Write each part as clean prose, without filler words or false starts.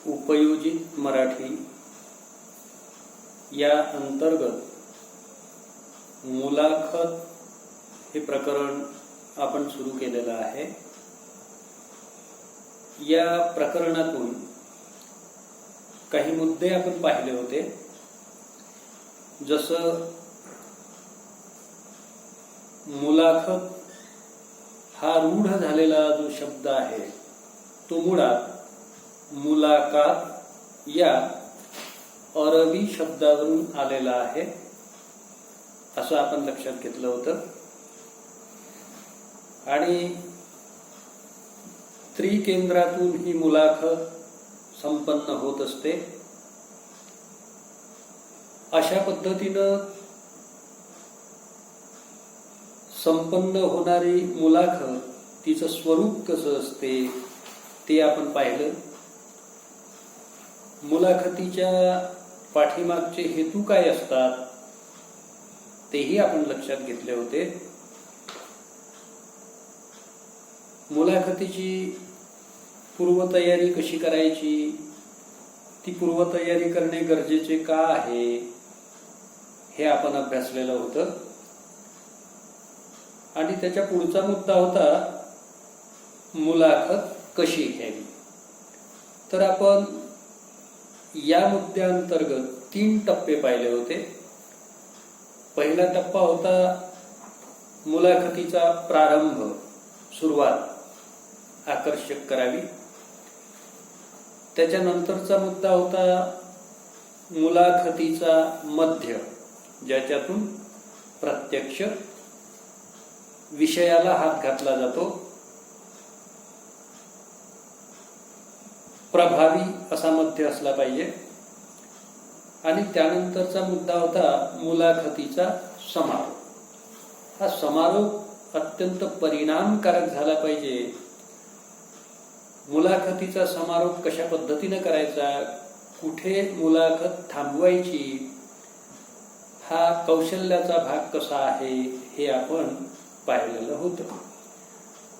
उपयोजित मराठी या अंतर्गत मुलाखत हे प्रकरण आपण सुरू केलेलं आहे। या प्रकरणातून काही मुद्दे आपण पाहिले होते, जसं मुलाखत हा रूढ झालेला जो शब्द आहे तो मुळात मुलाकात या अरबी शब्दावरून आलेला आहे असं आपण लक्षात घेतलं होतं। आणि त्रिकेंद्रातून ही मुलाखत संपन्न होत असते। अशा पद्धतीनं संपन्न होणारी मुलाखत तिचं स्वरूप कसं असते ते आपण पाहिलं। मुलाखतीच्या पाठीमागचे हेतू काय असतात तेही आपण लक्षात घेतले होते। मुलाखतीची पूर्वतयारी कशी करायची, ती पूर्वतयारी करणे गरजेचे का आहे हे आपण अभ्यासलेलं होतं। आणि त्याच्या पुढचा मुद्दा होता मुलाखत कशी घ्यावी। तर आपण या मुद्द्यांतर्गत 3 टप्पे पाहिले होते। पहिला टप्पा होता मुलाखतीचा प्रारंभ, सुरुवात आकर्षक करावी। त्याच्यानंतरचा मुद्दा होता मुलाखतीचा मध्य, ज्याच्यातून प्रत्यक्ष विषयाला हात घातला जातो। प्रभावी असा मध्य असला पाहिजे। आणि त्यानंतरचा मुद्दा होता मुलाखतीचा समारोप। हा समारोप अत्यंत परिणामकारक झाला पाहिजे। मुलाखतीचा समारोप कशा पद्धतीने करायचा, कुठे मुलाखत थांबवायची, हा कौशल्याचा भाग कसा आहे हे आपण पाहिलेलं होतं।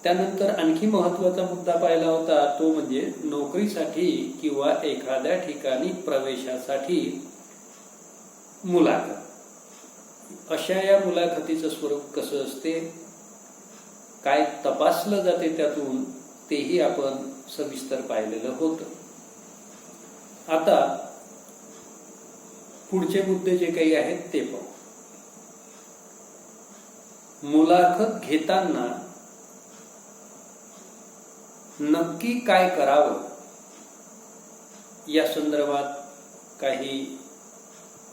त्यानंतर आणखी महत्वाचा मुद्दा पाहिला होता तो म्हणजे नोकरीसाठी किंवा एखाद्या ठिकाणी प्रवेशासाठी मुलाखत। अशा या मुलाखतीचं स्वरूप कसं असते, काय तपासलं जाते त्यातून, तेही आपण सविस्तर पाहिलेलं होतं। आता पुढचे मुद्दे जे काही आहेत ते पाहू। मुलाखत घेताना नक्की काय करावं या संदर्भात काही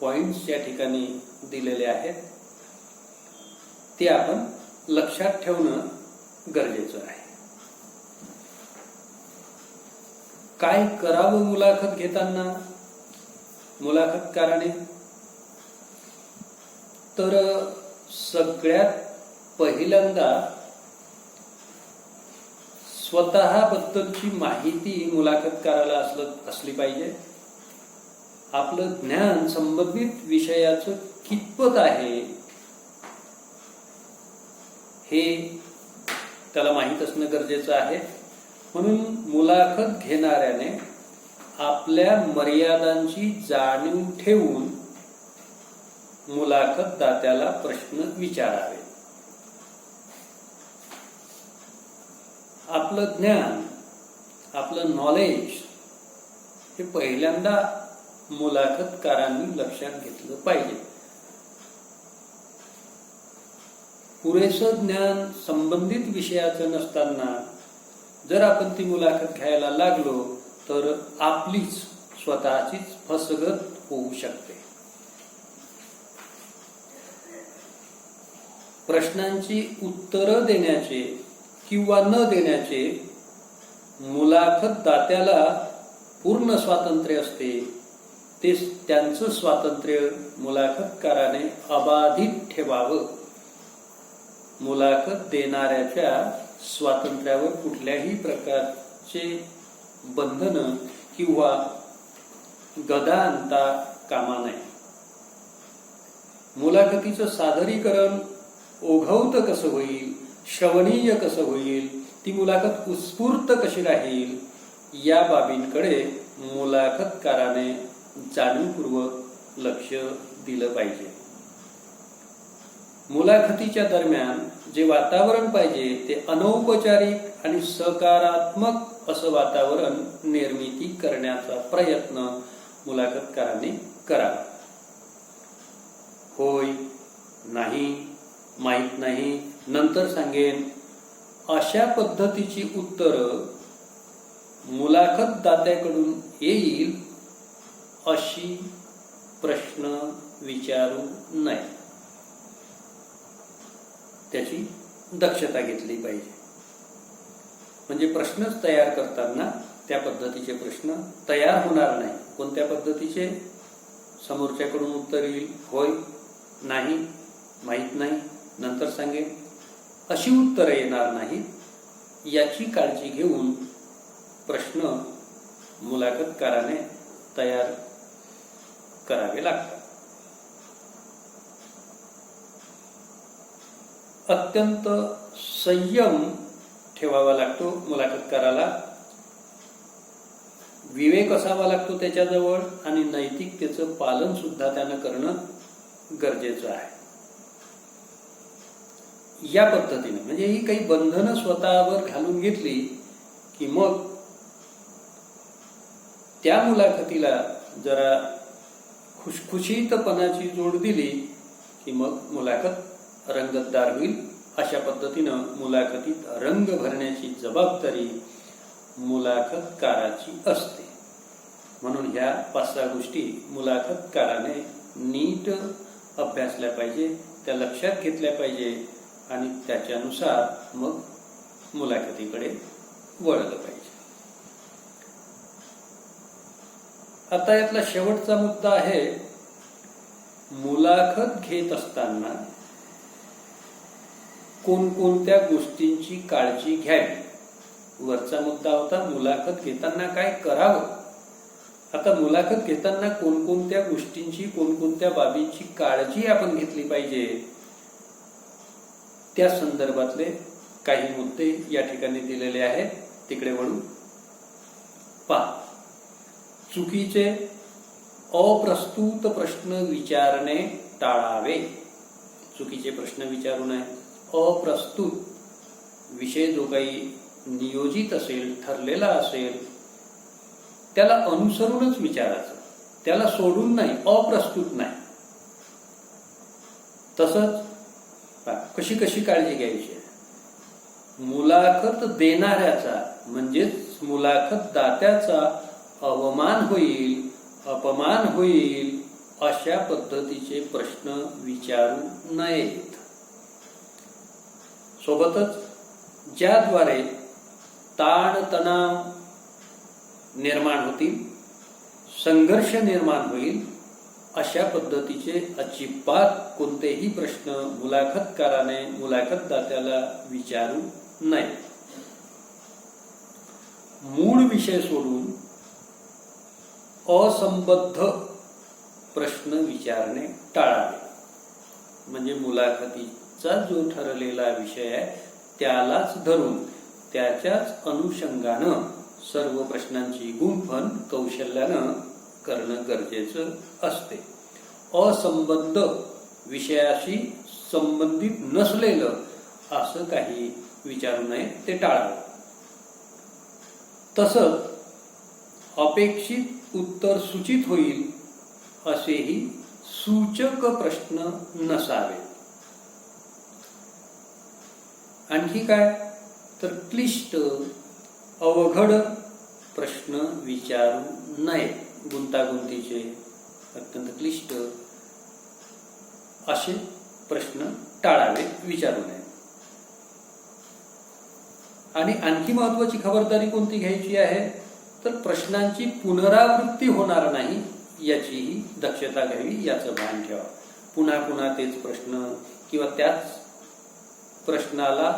पॉइंट्स या ठिकाणी दिलेले आहेत, ते आपण लक्षात ठेवणं गरजेचं आहे। काय करावं मुलाखत घेताना मुलाखतकाराने, तर सगळ्यात पहिल्यांदा स्वतःबद्दलची माहिती मुलाखतकाराला असली पाहिजे। आपलं ज्ञान संबंधित विषयाचं कितपत आहे हे त्याला माहीत असणं गरजेचं आहे। म्हणून मुलाखत घेणाऱ्याने आपल्या मर्यादांची जाणीव ठेवून मुलाखतदात्याला प्रश्न विचारावे। आपलं ज्ञान, आपलं नॉलेज हे पहिल्यांदा मुलाखतकारांनी लक्षात घेतलं पाहिजे। पुरेसं ज्ञान संबंधित विषयाचं नसताना जर आपण ती मुलाखत घ्यायला लागलो तर आपलीच स्वतःचीच फसगत होऊ शकते। प्रश्नांची उत्तरं देण्याचे किंवा न देण्याचे मुलाखतदात्याला पूर्ण स्वातंत्र्य असते। ते त्यांचं स्वातंत्र्य मुलाखतकाराने अबाधित ठेवावं। मुलाखत देणाऱ्याच्या स्वातंत्र्यावर कुठल्याही प्रकारचे बंधन किंवा गदा आणता कामा नये। मुलाखतीचं सादरीकरण ओघवतं कसं होईल, श्रवणीय कसं होईल, ती मुलाखत उत्स्फूर्त कशी राहील, या बाबींकडे मुलाखतकाराने जाणीवपूर्वक लक्ष दिलं पाहिजे. मुलाखतीच्या दरम्यान जे वातावरण पाहिजे ते अनौपचारिक आणि सकारात्मक असं वातावरण निर्मिती करण्याचा प्रयत्न मुलाखतकारांनी करावा. होय, नाही, माहीत नाही, नंतर सांगेन अशा पद्धतीची उत्तरं मुलाखतदात्याकडून येईल अशी प्रश्न विचारू नये. त्याची दक्षता घेतली पाहिजे. म्हणजे प्रश्नच तयार करताना त्या पद्धतीचे प्रश्न तयार होणार नाही. कोणत्या पद्धतीचे? समोरच्याकडून उत्तर येईल होय, नाही, माहीत नाही, नंतर सांगेन अशी उत्तरं येणार नाहीत. याची काळजी घेऊन प्रश्न मुलाखतकाराने तयार करावे लागतात. अत्यंत संयम ठेवावा लागतो मुलाखतकाराला. विवेक असावा लागतो त्याच्याजवळ आणि नैतिकतेचं पालन सुद्धा त्यानं करणं गरजेचं आहे. या पद्धतीने म्हणजे ही काही बंधनं स्वतःवर घालून घेतली की मग त्या मुलाखतीला जरा खुशखुशीतपणाची जोड दिली की मग मुलाखत रंगतदार होईल. अशा पद्धतीनं मुलाखतीत रंग भरण्याची जबाबदारी मुलाखतकाराची असते. म्हणून ह्या 5-6 गोष्टी मुलाखतकाराने नीट अभ्यासल्या पाहिजे, त्या लक्षात घेतल्या पाहिजे आणि त्याच्यानुसार मग मुलाखतीकडे वळलं पाहिजे. आता यातला शेवटचा मुद्दा आहे, मुलाखत घेत असताना कोणकोणत्या गोष्टींची काळजी घ्यावी. वरचा मुद्दा होता मुलाखत घेताना काय करावं. आता मुलाखत घेताना कोणकोणत्या गोष्टींची, कोणकोणत्या बाबींची काळजी आपण घेतली पाहिजे त्या संदर्भातले काही मुद्दे या ठिकाणी दिलेले आहेत. तिकडे वळू पहा. चुकीचे अप्रस्तुत प्रश्न विचारणे टाळावे. चुकीचे प्रश्न विचारू नये. अप्रस्तुत विषय जो काही नियोजित असेल, ठरलेला असेल, त्याला अनुसरूनच विचारायचं, त्याला सोडून नाही, अप्रस्तुत नाही. तसंच कशी कशी काळजी घ्यायची. मुलाखत देणाऱ्याचा म्हणजेच मुलाखत दात्याचा अवमान होईल, अपमान होईल अशा पद्धतीचे प्रश्न विचारू नयेत. सोबतच ज्याद्वारे ताणतणाव निर्माण होतील, संघर्ष निर्माण होईल अशा पद्धतीचे अजिबात कोणतेही प्रश्न मुलाखतकाराने मुलाखतदात्याला विचारू नये. मूळ विषय सोडून असंबद्ध प्रश्न विचारणे टाळावे. म्हणजे मुलाखतीचा जो ठरलेला विषय आहे त्यालाच धरून त्याच्याच अनुषंगानं सर्व प्रश्नांची गुंफण कौशल्यानं करणं गरजेचं असते. असंबद्ध विषयाशी संबंधित नसलेलं असं काही विचारू नये, ते टाळावं. तसंच अपेक्षित उत्तर सूचित होईल असेही सूचक प्रश्न नसावे. आणखी काय तर क्लिष्ट अवघड प्रश्न विचारू नये. गुंतागुंतीचे, अत्यंत क्लिष्ट असे प्रश्न टाळावे, विचारू नये. आणि आणखी महत्वाची खबरदारी कोणती घ्यायची आहे तर प्रश्नांची पुनरावृत्ती होणार नाही याचीही दक्षता घ्यावी, याचं भान ठेवा. पुन्हा पुन्हा तेच प्रश्न किंवा त्याच प्रश्नाला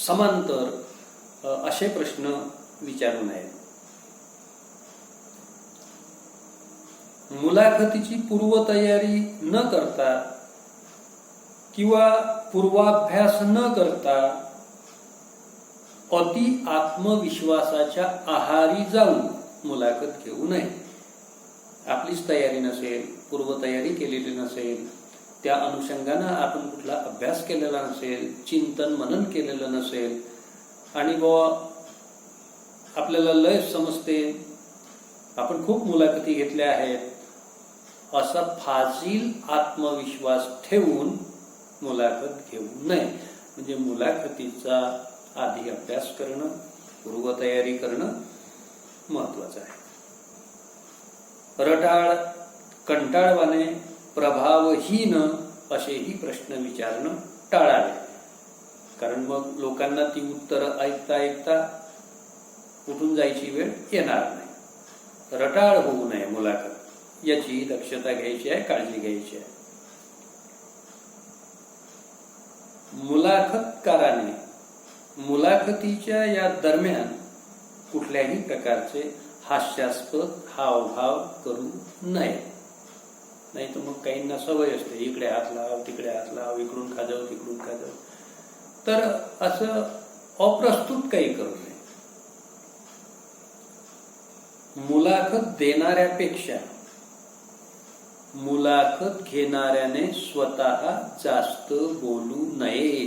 समांतर असे प्रश्न विचारू नये. मुलाखतीची पूर्वतयारी न करता किंवा पूर्वाभ्यास न करता अति आत्मविश्वासाच्या आहारी जाऊन मुलाखत घेऊ नये. आपलीच तयारी नसेल, पूर्वतयारी केलेली नसेल, त्या अनुषंगानं आपण कुठला अभ्यास केलेला नसेल, चिंतन मनन केलेलं नसेल आणि आपल्याला लय समजते, आपण खूप मुलाखती घेतल्या आहेत, असा फाजील आत्मविश्वास ठेवून मुलाखत घेऊ नये. म्हणजे मुलाखतीचा आधी अभ्यास करणं, पूर्वतयारी करणं महत्वाचं आहे. रटाळ, कंटाळवाणे, प्रभावहीन असेही प्रश्न विचारणं टाळावे. कारण मग लोकांना ती उत्तरं ऐकता ऐकता उठून जायची वेळ येणार नाही. रटाळ होऊ नये मुलाखत, याची दक्षता घ्यायची आहे, काळजी घ्यायची आहे. मुलाखतकाराने मुलाखतीच्या या दरम्यान कुठल्याही प्रकारचे हास्यास्पद हावभाव करू नये. नाही तर मग काहींना सवय असते, इकडे हात लाव, तिकडे हात लाव, इकडून खाजव, तिकडून खाजव. तर असं अप्रस्तुत काही करू नये. मुलाखत देणाऱ्यापेक्षा मुलाखत घेणाऱ्याने स्वतः जास्त बोलू नये,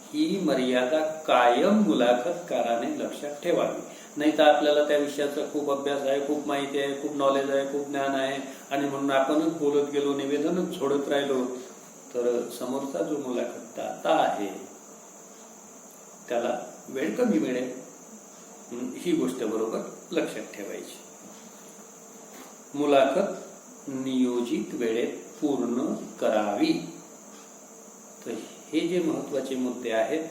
ही मर्यादा कायम मुलाखतकाराने लक्षात ठेवावी. नाही तर आपल्याला त्या विषयाचा खूप अभ्यास आहे, खूप माहिती आहे, खूप नॉलेज आहे, खूप ज्ञान आहे आणि म्हणून आपणच बोलत गेलो, निवेदनच सोडत राहिलो, तर समोरचा जो मुलाखतदाता आहे त्याला वेळ कमी मिळेल. ही गोष्ट बरोबर लक्षात ठेवायची. मुलाखत नियोजित वेळेत पूर्ण करावी. तर हे जे महत्वाचे मुद्दे आहेत,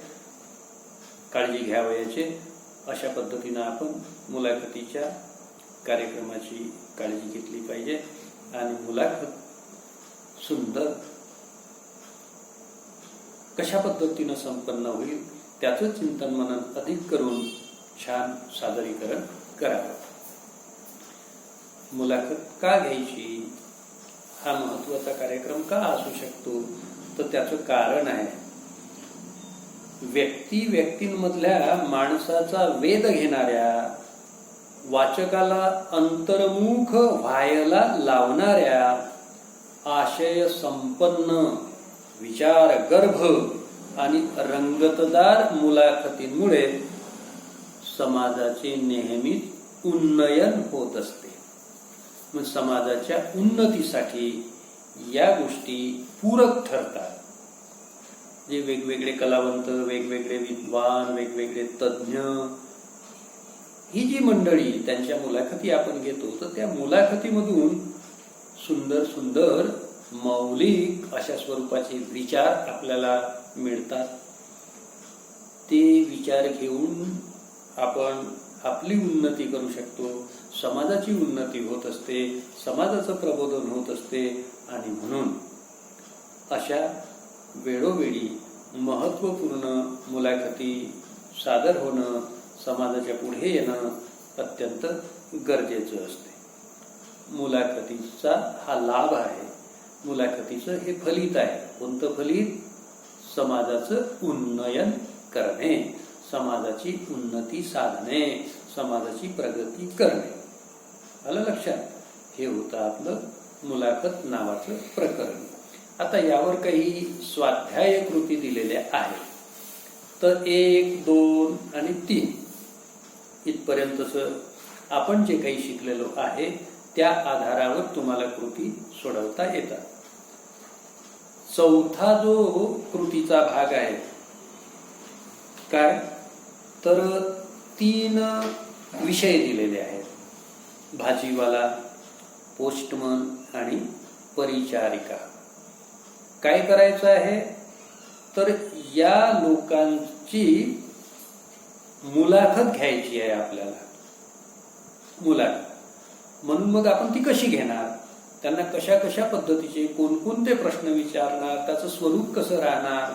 काळजी घ्यावयाचे. अशा पद्धतीनं आपण मुलाखतीच्या कार्यक्रमाची काळजी घेतली पाहिजे आणि मुलाखत सुंदर कशा पद्धतीनं संपन्न होईल त्याचं चिंतन मनन अधिक करून छान सादरीकरण करावं. मुलाखत का घ्यायची, हा महत्वाचा कार्यक्रम का असू शकतो, तर त्याचं कारण आहे व्यक्तींमधल्या माणसाचा वेध घेणाऱ्या, वाचकाला अंतर्मुख व्हायला लावणाऱ्या, आशय संपन्न, विचार गर्भ आणि रंगतदार मुलाखतींमुळे समाजाचे नेहमीच उन्नयन होत असते. मग समाजाच्या उन्नतीसाठी या गोष्टी पूरक ठरतात. जे वेगवेगळे कलावंत, वेगवेगळे विद्वान, वेगवेगळे तज्ज्ञ, ही जी मंडळी त्यांच्या मुलाखती आपण घेतो, तर त्या मुलाखतीमधून सुंदर सुंदर मौलिक अशा स्वरूपाचे विचार आपल्याला मिळतात. ते विचार घेऊन आपण आपली उन्नती करू शकतो, समाजाची उन्नती होत असते, समाजाचं प्रबोधन होत असते. आणि म्हणून अशा वेळोवेळी महत्त्वपूर्ण मुलाखती सादर होणं, समाजाच्या पुढे येणं अत्यंत गरजेचं असते. मुलाखतीचा हा लाभ आहे, मुलाखतीचं हे फलित आहे. कोणतं फलित? समाजाचं उन्नयन करणे, समाजाची उन्नती साधणे, समाजाची प्रगती करणे. आलं लक्षात? हे होतं आपलं मुलाखत नावाचं प्रकरण. आता यावर काही स्वाध्याय कृती दिलेल्या आहेत. तर 1, 2 आणि 3 इथपर्यंतच आपण जे काही शिकलेलो आहे त्या आधारावर तुम्हाला कृती सोडवता येतात. चौथा जो कृतीचा भाग आहे काय, तर 3 विषय दिलेले आहेत. भाजीवाला, पोस्टमन आणि परिचारिका. काय करायचं आहे, तर या लोकांची मुलाखत घ्यायची आहे आपल्याला. मुलाखत म्हणून मग आपण ती कशी घेणार, त्यांना कशा कशा पद्धतीचे कोणकोणते प्रश्न विचारणार, त्याचं स्वरूप कसं राहणार,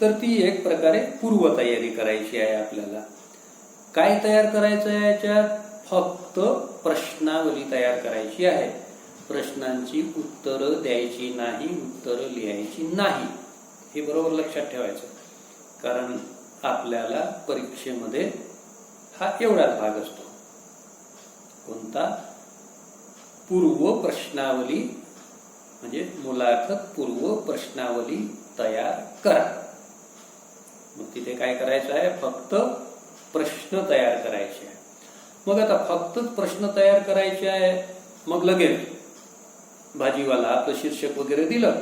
तर ती एक प्रकारे पूर्वतयारी करायची आहे आपल्याला. काय तयार करायचं आहे याच्यात? फक्त प्रश्नावली तयार करायची आहे. प्रश्नांची उत्तरं द्यायची नाही, उत्तरं लिहायची नाही. हे बरोबर लक्षात ठेवायचं. कारण आपल्याला परीक्षेमध्ये हा एवढाच भाग असतो. कोणता? पूर्व प्रश्नावली, म्हणजे मुलाखत पूर्व प्रश्नावली तयार करा. मग तिथे काय करायचं आहे? फक्त प्रश्न तयार करायचे आहे. मग आता फक्त प्रश्न तयार करायचे आहे, मग लगेच भाजीवाला आपलं शीर्षक वगैरे दिलं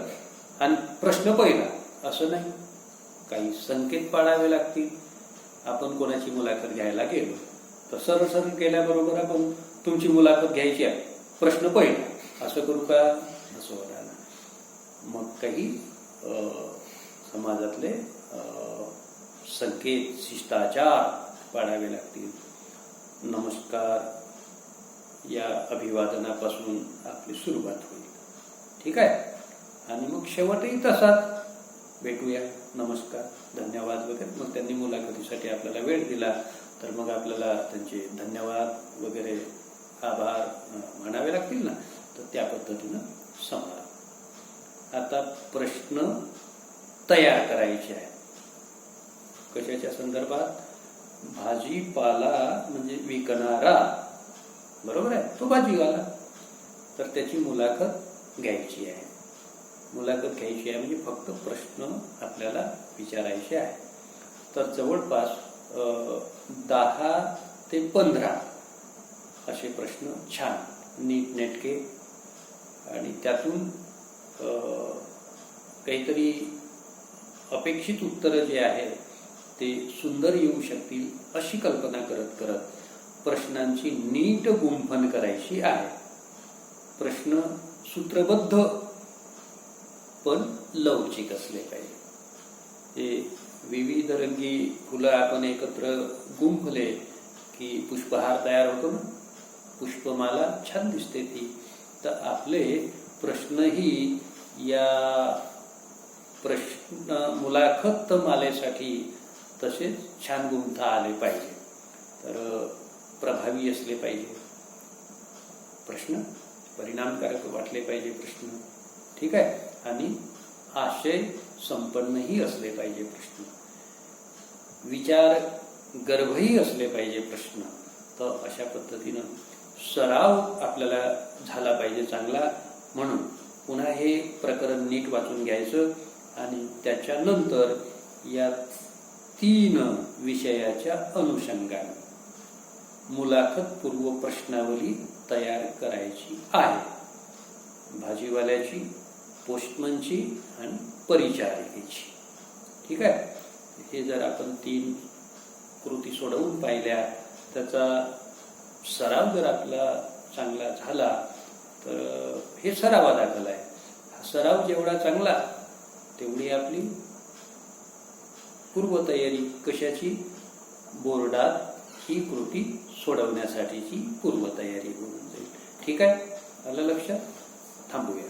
आणि प्रश्न पहिला, असं नाही. काही संकेत पाळावे लागतील. आपण कोणाची मुलाखत घ्यायला गेलो तर सरळ केल्याबरोबर आपण तुमची मुलाखत घ्यायची आहे, प्रश्न पहिला, असं करू का? असं होणार. मग काही समाजातले संकेत, शिष्टाचार पाळावे लागतील. नमस्कार या अभिवादनापासून आपली सुरुवात होईल. ठीक आहे. आणि मग शेवटही तसाच, भेटूया, नमस्कार, धन्यवाद वगैरे. मग त्यांनी मुलाखतीसाठी आपल्याला वेळ दिला तर मग आपल्याला त्यांचे धन्यवाद वगैरे, आभार म्हणावे लागतील ना, तर त्या पद्धतीनं संवाद. आता प्रश्न तयार करायचे आहे. कशाच्या संदर्भात? भाजीपाला म्हणजे विकणारा, बरोबर आहे, तो भाजीवाला, तर त्याची मुलाखत घ्यायची आहे. मुलाखत घ्यायची आहे म्हणजे फक्त प्रश्न आपल्याला विचारायचे आहे. तर जवळपास 10 ते 15 असे प्रश्न छान नीटनेटके, आणि त्यातून काहीतरी अपेक्षित उत्तरं जे आहे ते सुंदर येऊ शकतील अशी कल्पना करत करत प्रश्नांची नीट गुंफण करायची आहे. प्रश्न सूत्रबद्ध पण लवचिक असले पाहिजे. हे विविध रंगी फुलं आपण एकत्र गुंफले की पुष्पहार तयार होतो ना, पुष्पमाला छान दिसते ती. तर आपले प्रश्नही या प्रश्न मुलाखत मालेसाठी तसेच छान गुंफता आले पाहिजे. तर प्रभावी असले पाहिजे प्रश्न, परिणामकारक वाटले पाहिजे प्रश्न. ठीक आहे. आणि आशय संपन्नही असले पाहिजे प्रश्न, विचार गर्भही असले पाहिजे प्रश्न. तर अशा पद्धतीनं सराव आपल्याला झाला पाहिजे चांगला. म्हणून पुन्हा हे प्रकरण नीट वाचून घ्यायचं आणि त्याच्यानंतर या 3 विषयाच्या अनुषंगाने मुलाखत पूर्व प्रश्नावली तयार करायची आहे. भाजीवाल्याची, पोस्टमनची आणि परिचारिकेची. ठीक आहे. हे जर आपण 3 कृती सोडवून पाहिल्या, त्याचा सराव जर आपला चांगला झाला तर हे सरावादाखल आहे. हा सराव जेवढा चांगला तेवढी आपली पूर्वतयारी. कशाची? बोर्डात ही कृती सोडवण्यासाठीची पूर्वतयारी होऊन जाईल. ठीक आहे. आलं लक्षात? थांबूया.